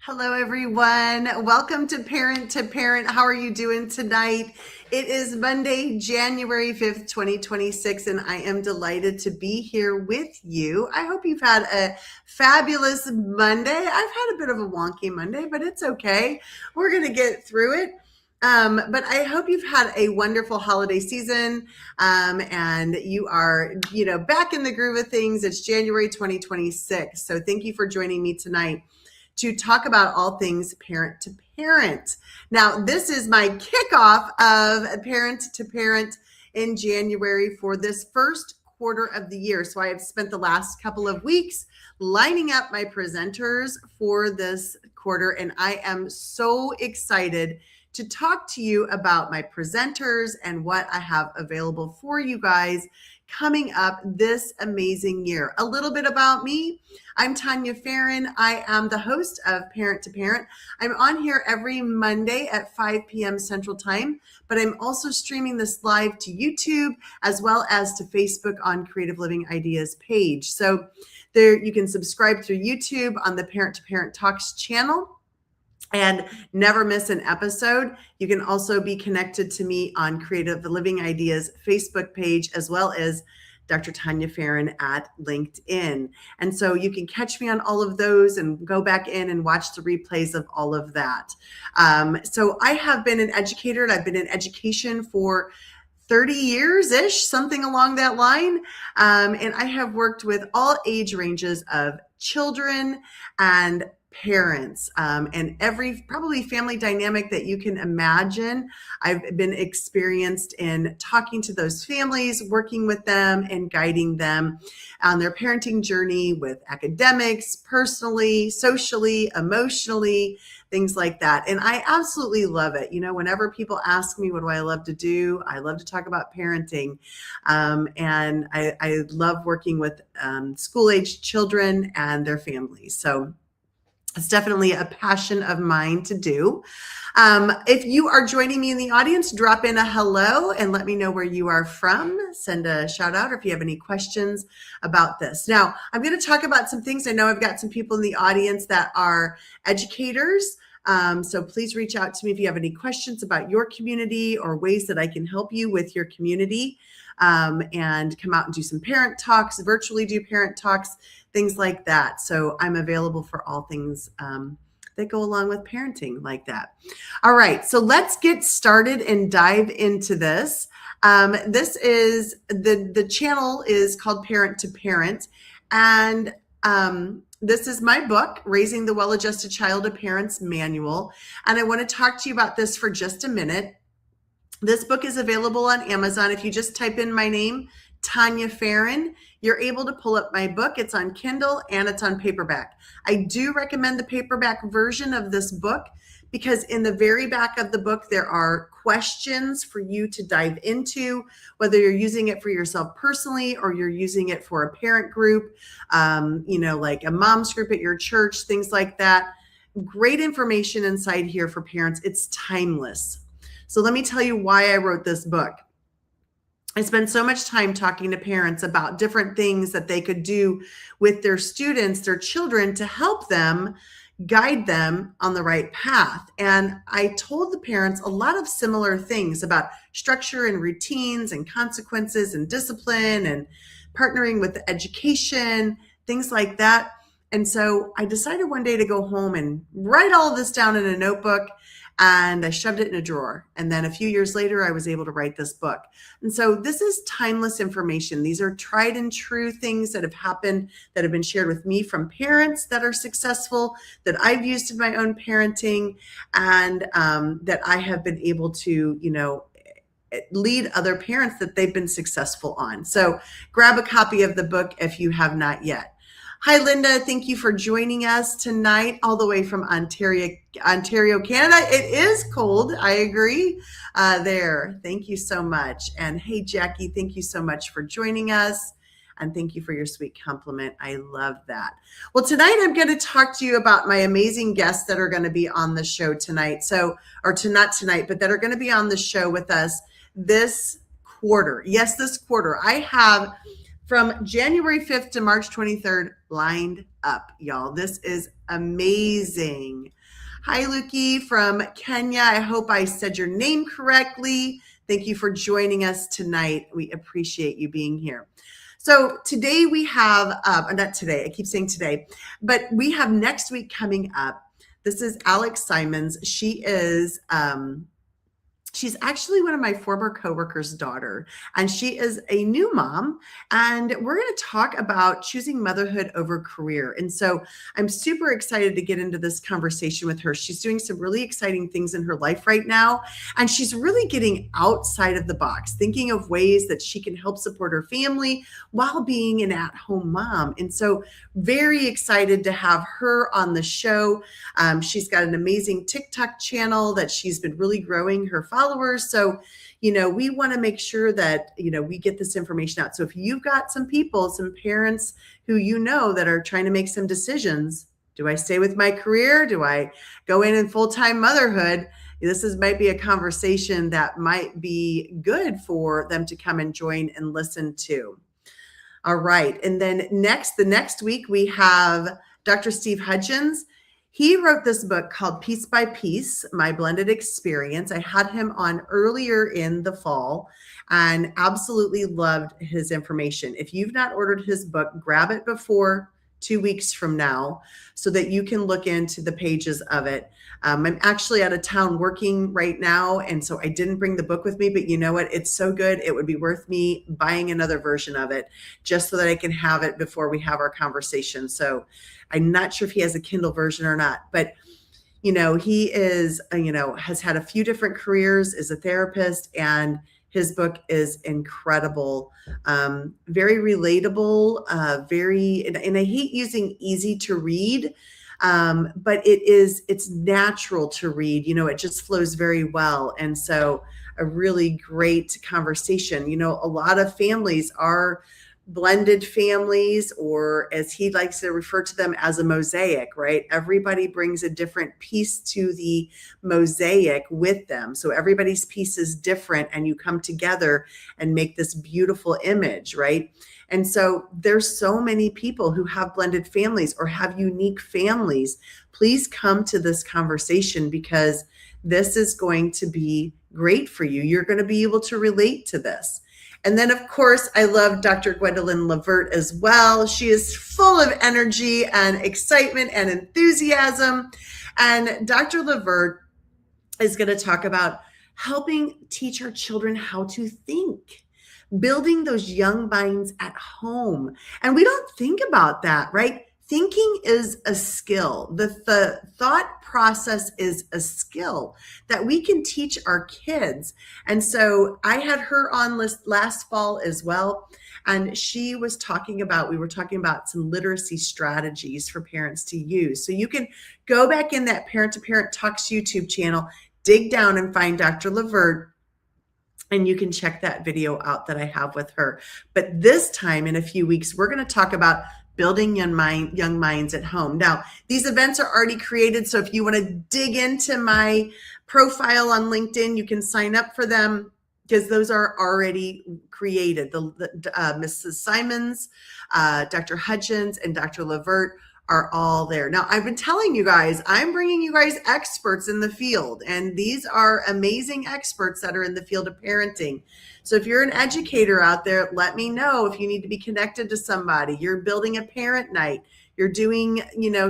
Hello, everyone. Welcome to Parent to Parent. How are you doing tonight? It is Monday, January 5th, 2026, and I am delighted to be here with you. I hope you've had a fabulous Monday. I've had a bit of a wonky Monday, but it's okay. We're going to get through it. But I hope you've had a wonderful holiday season and you are, back in the groove of things. It's January 2026. So thank you for joining me tonight to talk about all things parent to parent. Now, this is my kickoff of Parent to Parent in January for this first quarter of the year. So I have spent the last couple of weeks lining up my presenters for this quarter, and I am so excited to talk to you about my presenters and what I have available for you guys coming up this amazing year. A little bit about me. I'm Tania Farran. I am the host of Parent to Parent. I'm on here every Monday at 5 p.m. Central Time, but I'm also streaming this live to YouTube as well as to Facebook on Creative Living Ideas page. So there you can subscribe through YouTube on the Parent to Parent Talks channel and never miss an episode. You can also be connected to me on Creative Living Ideas Facebook page, as well as Dr. Tania Farran at LinkedIn. And so you can catch me on all of those and go back in and watch the replays of all of that. So I have been an educator, and I've been in education for 30 years-ish, something along that line. And I have worked with all age ranges of children and parents and every probably family dynamic that you can imagine. I've been experienced in talking to those families, working with them and guiding them on their parenting journey with academics, personally, socially, emotionally, things like that. And I absolutely love it. Whenever people ask me, what do I love to do? I love to talk about parenting. And I love working with school-aged children and their families. So it's definitely a passion of mine to do. If you are joining me in the audience, drop in a hello and let me know where you are from. Send a shout out or if you have any questions about this. Now, I'm going to talk about some things. I know I've got some people in the audience that are educators. So please reach out to me if you have any questions about your community or ways that I can help you with your community. And come out and do some parent talks, virtually do parent talks, things like that. So I'm available for all things that go along with parenting like that. All right, so let's get started and dive into this. This is the channel is called Parent to Parent, and this is my book, Raising the Well-Adjusted Child: A Parent's Manual. And I want to talk to you about this for just a minute. This book is available on Amazon. If you just type in my name, Tania Farran, you're able to pull up my book. It's on Kindle and it's on paperback. I do recommend the paperback version of this book because in the very back of the book, there are questions for you to dive into, whether you're using it for yourself personally or you're using it for a parent group, like a mom's group at your church, things like that. Great information inside here for parents. It's timeless. So let me tell you why I wrote this book. I spend so much time talking to parents about different things that they could do with their students, their children, to help them, guide them on the right path. And I told the parents a lot of similar things about structure and routines and consequences and discipline and partnering with education, things like that. And so I decided one day to go home and write all of this down in a notebook. And I shoved it in a drawer. And then a few years later, I was able to write this book. And so this is timeless information. These are tried and true things that have happened, that have been shared with me from parents that are successful, that I've used in my own parenting, and that I have been able to, lead other parents that they've been successful on. So grab a copy of the book if you have not yet. Hi, Linda. Thank you for joining us tonight, all the way from Ontario, Canada. It is cold. I agree there. Thank you so much. And hey, Jackie, thank you so much for joining us. And thank you for your sweet compliment. I love that. Well, tonight I'm going to talk to you about my amazing guests that are going to be on the show tonight. Not tonight, but that are going to be on the show with us this quarter. Yes, this quarter. I have from January 5th to March 23rd lined up, y'all. This is amazing. Hi, Luki from Kenya. I hope I said your name correctly. Thank you for joining us tonight. We appreciate you being here. So today we have, not today, I keep saying today, but we have next week coming up. This is Alex Simons. She's actually one of my former coworkers' daughter, and she is a new mom. And we're going to talk about choosing motherhood over career. And so I'm super excited to get into this conversation with her. She's doing some really exciting things in her life right now, and she's really getting outside of the box, thinking of ways that she can help support her family while being an at-home mom. And so very excited to have her on the show. She's got an amazing TikTok channel that she's been really growing her followers. So, we want to make sure that, we get this information out. So if you've got some people, some parents who that are trying to make some decisions, do I stay with my career? Do I go in full-time motherhood? Might be a conversation that might be good for them to come and join and listen to. All right. And then the next week we have Dr. Steve Hudgens. He wrote this book called Piece by Piece, My Blended Experience. I had him on earlier in the fall and absolutely loved his information. If you've not ordered his book, grab it before 2 weeks from now so that you can look into the pages of it. I'm actually out of town working right now, and so I didn't bring the book with me, but you know what? It's so good. It would be worth me buying another version of it just so that I can have it before we have our conversation. So I'm not sure if he has a Kindle version or not, but he is, has had a few different careers as a therapist, and his book is incredible, very relatable, and I hate using easy to read, but it's natural to read, it just flows very well. And so a really great conversation. A lot of families are blended families, or as he likes to refer to them, as a mosaic, right? Everybody brings a different piece to the mosaic with them. So everybody's piece is different, and you come together and make this beautiful image, right? And so there's so many people who have blended families or have unique families. Please come to this conversation because this is going to be great for you. You're going to be able to relate to this. And then, of course, I love Dr. Gwendolyn Levert as well. She is full of energy and excitement and enthusiasm. And Dr. Levert is going to talk about helping teach our children how to think, building those young minds at home. And we don't think about that, right? Thinking is a skill. The thought process is a skill that we can teach our kids. And so I had her on last fall as well. And we were talking about some literacy strategies for parents to use. So you can go back in that Parent2Parent Talks YouTube channel, dig down and find Dr. Levert, and you can check that video out that I have with her. But this time in a few weeks, we're going to talk about building young minds at home. Now, these events are already created, so if you want to dig into my profile on LinkedIn, you can sign up for them because those are already created. Mrs. Simons, Dr. Hudgens, and Dr. Levert are all there. Now, I've been telling you guys, I'm bringing you guys experts in the field, and these are amazing experts that are in the field of parenting. So if you're an educator out there, let me know if you need to be connected to somebody. You're building a parent night. You're doing,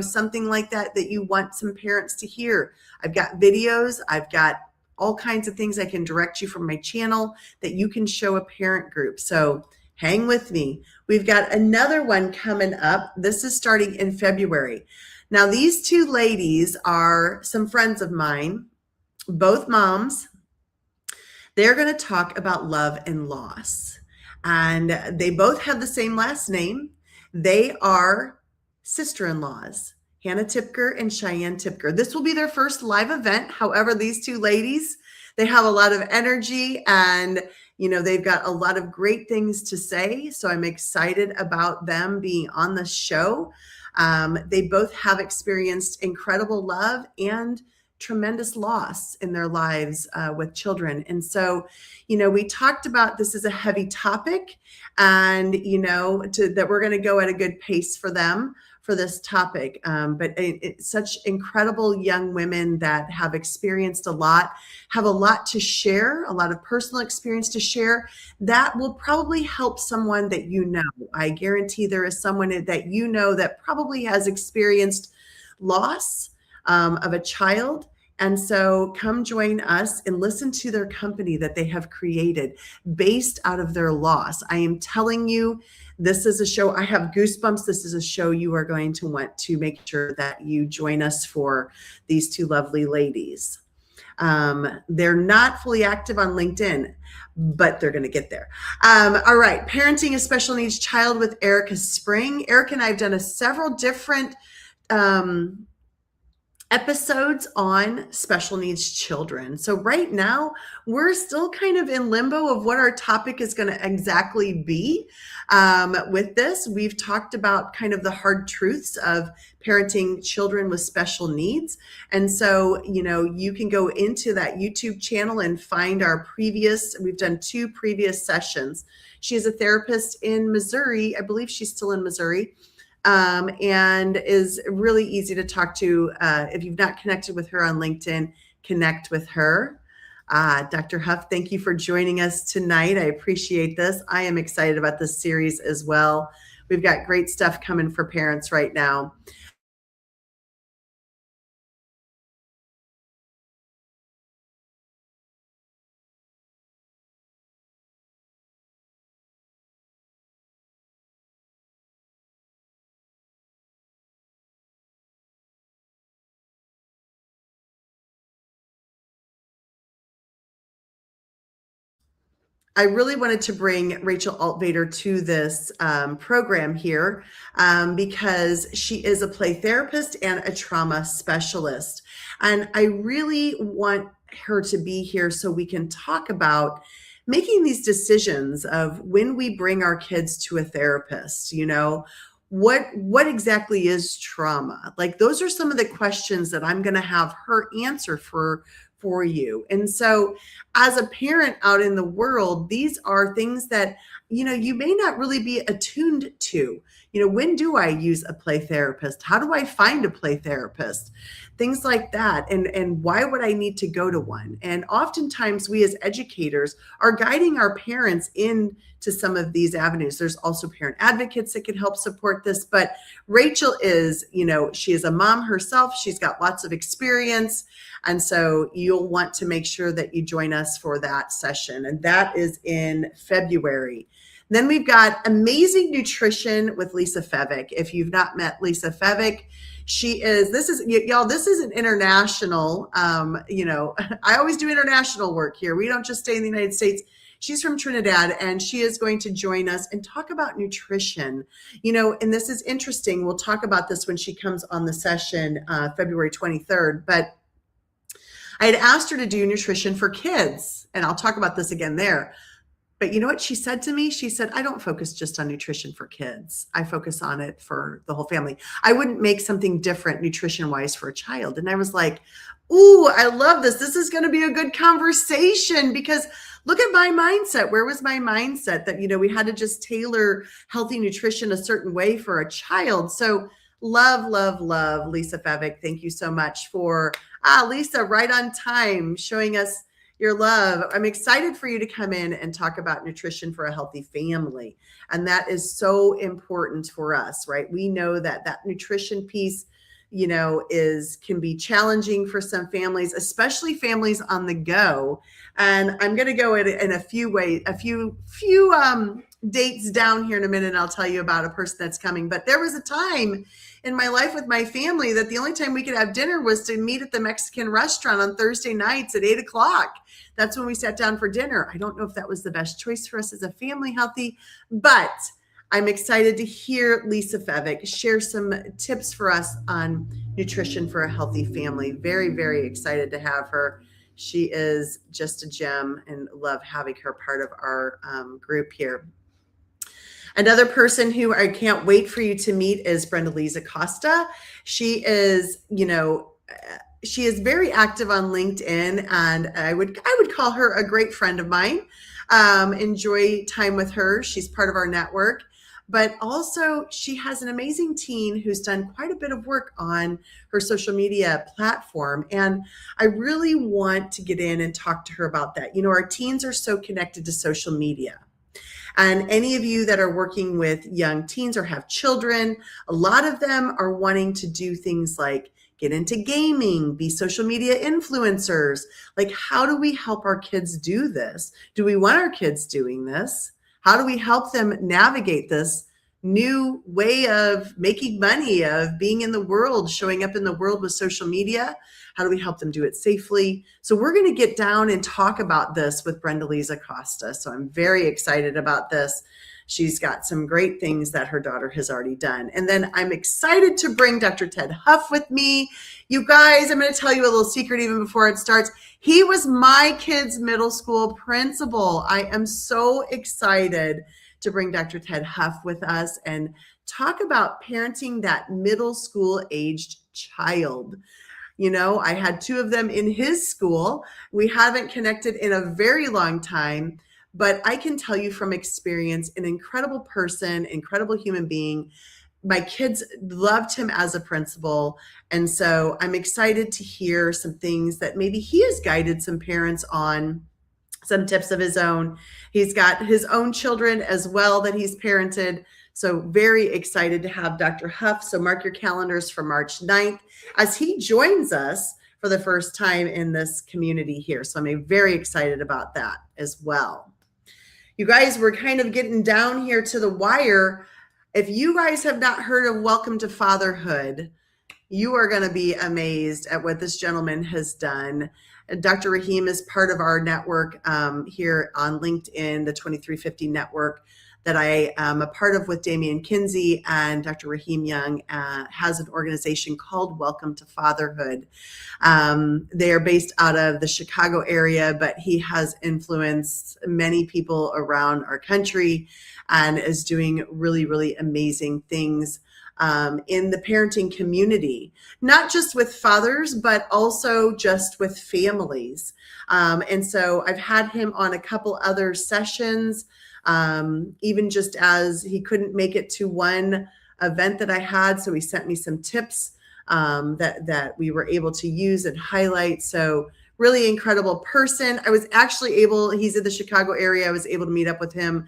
something like that you want some parents to hear. I've got videos. I've got all kinds of things I can direct you from my channel that you can show a parent group. So hang with me. We've got another one coming up. This is starting in February. Now, these two ladies are some friends of mine, both moms. They're going to talk about love and loss. And they both have the same last name. They are sister-in-laws, Hannah Tipker and Cheyenne Tipker. This will be their first live event. However, these two ladies, they have a lot of energy, and they've got a lot of great things to say. So I'm excited about them being on the show. They both have experienced incredible love and tremendous loss in their lives with children. And so, we talked about this is a heavy topic, and, that we're going to go at a good pace for them for this topic. But it's such incredible young women that have experienced a lot, have a lot to share, a lot of personal experience to share that will probably help someone that you know. I guarantee there is someone that you know that probably has experienced loss of a child. And so come join us and listen to their company that they have created based out of their loss. I am telling you, this is a show, I have goosebumps. This is a show you are going to want to make sure that you join us for, these two lovely ladies. They're not fully active on LinkedIn, but they're going to get there. All right. Parenting a Special Needs Child with Erica Spring. Erica and I have done several different episodes on special needs children. So right now we're still kind of in limbo of what our topic is going to exactly be. With this, we've talked about kind of the hard truths of parenting children with special needs. And so, you can go into that YouTube channel and find we've done 2 previous sessions. She is a therapist in Missouri. I believe she's still in Missouri. And is really easy to talk to. If you've not connected with her on LinkedIn, connect with her. Dr. Huff, thank you for joining us tonight. I appreciate this. I am excited about this series as well. We've got great stuff coming for parents right now. I really wanted to bring Rachel Altvader to this program here because she is a play therapist and a trauma specialist. And I really want her to be here so we can talk about making these decisions of when we bring our kids to a therapist, what exactly is trauma? Like, those are some of the questions that I'm going to have her answer for you. And so as a parent out in the world, these are things that, you may not really be attuned to. When do I use a play therapist? How do I find a play therapist? Things like that. And why would I need to go to one? And oftentimes we as educators are guiding our parents into some of these avenues. There's also parent advocates that can help support this. But Rachel is, she is a mom herself. She's got lots of experience. And so you'll want to make sure that you join us for that session. And that is in February. Then we've got Amazing Nutrition with Lisa Fevick. If you've not met Lisa Fevick, this is an international, I always do international work here. We don't just stay in the United States. She's from Trinidad, and she is going to join us and talk about nutrition. And this is interesting. We'll talk about this when she comes on the session, February 23rd. But I had asked her to do nutrition for kids, and I'll talk about this again there. But you know what she said to me? She said, I don't focus just on nutrition for kids. I focus on it for the whole family. I wouldn't make something different nutrition-wise for a child. And I was like, ooh, I love this. This is going to be a good conversation, because look at my mindset. Where was my mindset that, we had to just tailor healthy nutrition a certain way for a child? So love, love, love Lisa Fevick. Thank you so much for Lisa, right on time, showing us your love. I'm excited for you to come in and talk about nutrition for a healthy family. And that is so important for us, right? We know that nutrition piece, can be challenging for some families, especially families on the go. And I'm going to go in a few ways, a few dates down here in a minute. And I'll tell you about a person that's coming. But there was a time in my life with my family that the only time we could have dinner was to meet at the Mexican restaurant on Thursday nights at 8:00. That's when we sat down for dinner. I don't know if that was the best choice for us as a family healthy, but I'm excited to hear Lisa Fevick share some tips for us on nutrition for a healthy family. Very, very excited to have her. She is just a gem and love having her part of our group here. Another person who I can't wait for you to meet is Brenda Lise Acosta. She is, she is very active on LinkedIn, and I would call her a great friend of mine. Enjoy time with her. She's part of our network. but also she has an amazing teen who's done quite a bit of work on her social media platform. And I really want to get in and talk to her about that. Our teens are so connected to social media. And any of you that are working with young teens or have children, a lot of them are wanting to do things like get into gaming, be social media influencers. Like, how do we help our kids do this? Do we want our kids doing this? How do we help them navigate this new way of making money, of being in the world, showing up in the world with social media? How do we help them do it safely? So we're going to get down and talk about this with Brenda Lisa Costa. So I'm very excited about this. She's got some great things that her daughter has already done. And then I'm excited to bring Dr. Ted Huff with me. You guys, I'm going to tell you a little secret even before it starts. He was my kid's middle school principal. I am so excited to bring Dr. Ted Huff with us and talk about parenting that middle school aged child. I had 2 of them in his school. We haven't connected in a very long time, but I can tell you from experience, an incredible person, incredible human being. My kids loved him as a principal. And so I'm excited to hear some things that maybe he has guided some parents on, some tips of his own. He's got his own children as well that he's parented. So very excited to have Dr. Huff. So mark your calendars for March 9th as he joins us for the first time in this community here. So I'm very excited about that as well. You guys, we're kind of getting down here to the wire. If you guys have not heard of Welcome to Fatherhood, you are going to be amazed at what this gentleman has done. Dr. Rahim is part of our network here on LinkedIn, the 2350 network that I am a part of with Damian Kinsey, and Dr. Rahim Young has an organization called Welcome to Fatherhood. They are based out of the Chicago area, but he has influenced many people around our country and is doing really, really amazing things in the parenting community, not just with fathers, but also just with families. And so I've had him on a couple other sessions, even just as he couldn't make it to one event that I had. So he sent me some tips that we were able to use and highlight. So really incredible person. I was actually he's in the Chicago area. I was able to meet up with him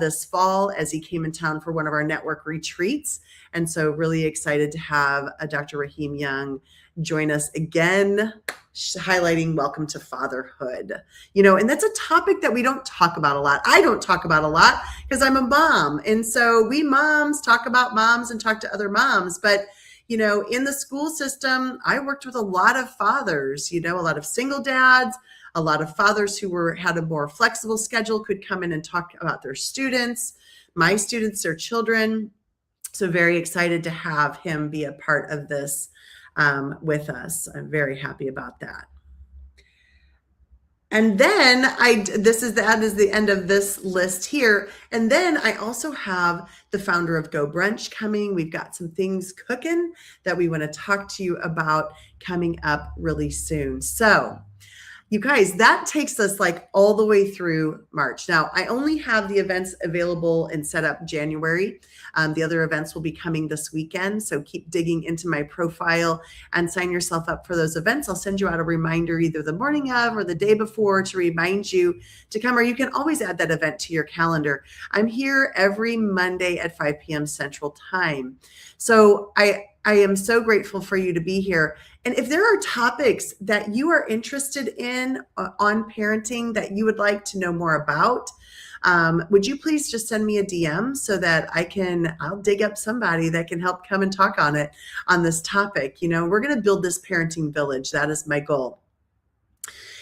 this fall as he came in town for one of our network retreats. And so really excited to have Dr. Rahim Young join us again, highlighting Welcome to Fatherhood. And that's a topic that we don't talk about a lot. I don't talk about a lot because I'm a mom. And so we moms talk about moms and talk to other moms. But in the school system, I worked with a lot of fathers, a lot of single dads, a lot of fathers who had a more flexible schedule, could come in and talk about their students, my students, their children. So very excited to have him be a part of this with us. I'm very happy about that. And then that is the end of this list here. And then I also have the founder of Go Brunch coming. We've got some things cooking that we want to talk to you about coming up really soon. So you guys, that takes us like all the way through March. Now, I only have the events available and set up January. The other events will be coming this weekend. So keep digging into my profile and sign yourself up for those events. I'll send you out a reminder either the morning of or the day before to remind you to come, or you can always add that event to your calendar. I'm here every Monday at 5 p.m. Central Time. So I am so grateful for you to be here. And if there are topics that you are interested in on parenting that you would like to know more about, would you please just send me a DM so that I'll dig up somebody that can help come and talk on this topic. We're going to build this parenting village. That is my goal.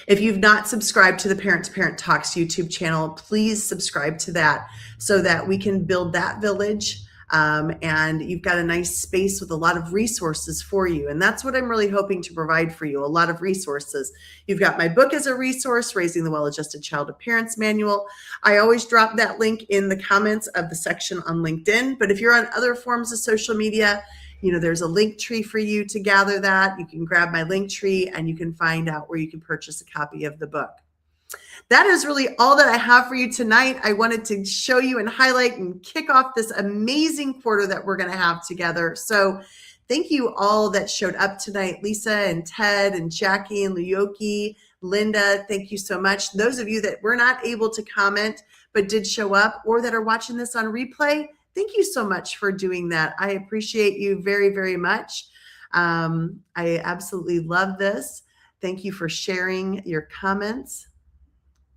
If you've not subscribed to the Parent2Parent Talks YouTube channel, please subscribe to that so that we can build that village. And you've got a nice space with a lot of resources for you. And that's what I'm really hoping to provide for you, a lot of resources. You've got my book as a resource, Raising the Well-Adjusted Child of Parents Manual. I always drop that link in the comments of the section on LinkedIn. But if you're on other forms of social media, there's a link tree for you to gather that. You can grab my link tree and you can find out where you can purchase a copy of the book. That is really all that I have for you tonight. I wanted to show you and highlight and kick off this amazing quarter that we're going to have together. So thank you all that showed up tonight. Lisa and Ted and Jackie and Luyoki, Linda, thank you so much. Those of you that were not able to comment but did show up or that are watching this on replay, thank you so much for doing that. I appreciate you very, very much. I absolutely love this. Thank you for sharing your comments.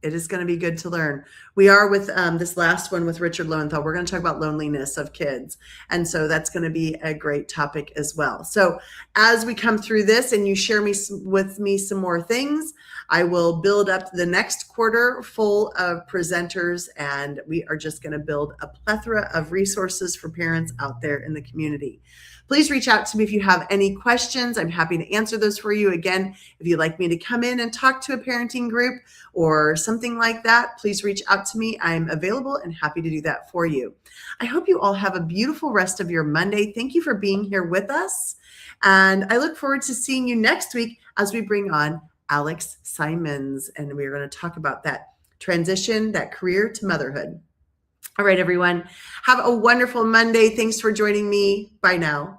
It is going to be good to learn. We are with this last one with Richard Lowenthal. We're going to talk about loneliness of kids. And so that's going to be a great topic as well. So as we come through this and you share with me some more things, I will build up the next quarter full of presenters, and we are just going to build a plethora of resources for parents out there in the community. Please reach out to me if you have any questions. I'm happy to answer those for you. Again, if you'd like me to come in and talk to a parenting group or something like that, please reach out to me. I'm available and happy to do that for you. I hope you all have a beautiful rest of your Monday. Thank you for being here with us. And I look forward to seeing you next week as we bring on Alex Simons. And we're going to talk about that transition, that career to motherhood. All right, everyone. Have a wonderful Monday. Thanks for joining me. Bye now.